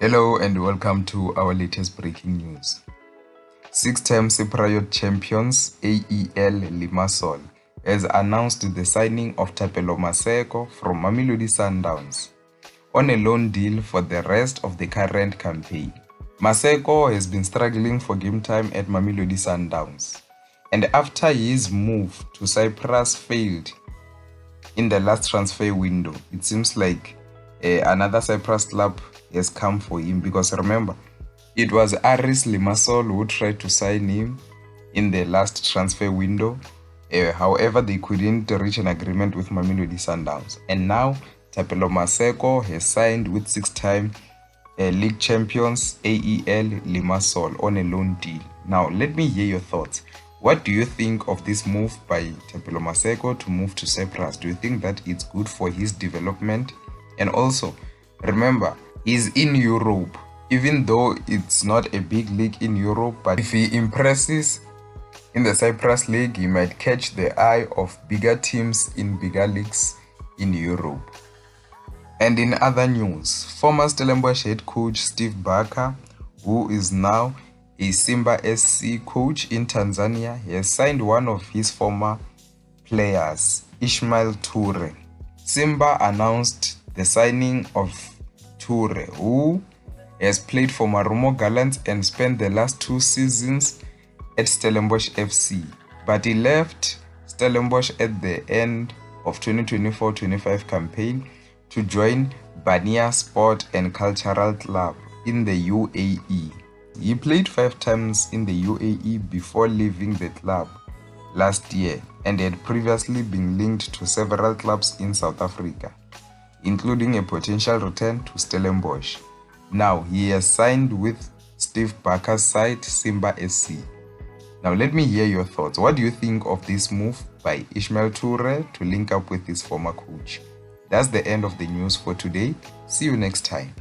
Hello and welcome to our latest breaking news. Six-time Cypriot champions AEL Limassol has announced the signing of Thapelo Maseko from Mamelodi Sundowns on a loan deal for the rest of the current campaign. Maseko has been struggling for game time at Mamelodi Sundowns, and after his move to Cyprus failed in the last transfer window, it seems like another Cyprus club has come for him, because remember, it was Aris Limassol who tried to sign him in the last transfer window. However, they couldn't reach an agreement with Mamelodi Sundowns. And now, Thapelo Maseko has signed with six-time league champions AEL Limassol on a loan deal. Now, let me hear your thoughts. What do you think of this move by Thapelo Maseko to move to Cyprus? Do you think that it's good for his development? And also, remember, he's in Europe, even though it's not a big league in Europe, but if he impresses in the Cyprus League, he might catch the eye of bigger teams in bigger leagues in Europe. And in other news, former Stellenbosch head coach Steve Barker, who is now a Simba SC coach in Tanzania, he has signed one of his former players, Ismail Toure. Simba announced the signing of Toure, who has played for Marumo Gallants and spent the last 2 seasons at Stellenbosch FC, but he left Stellenbosch at the end of 2024-25 campaign to join Bania Sport and Cultural Club in the UAE. He played 5 times in the UAE before leaving the club last year, and had previously been linked to several clubs in South Africa, including a potential return to Stellenbosch. Now he has signed with Steve Barker's side, Simba SC. Now let me hear your thoughts. What do you think of this move by Ismail Toure to link up with his former coach? That's the end of the news for today. See you next time.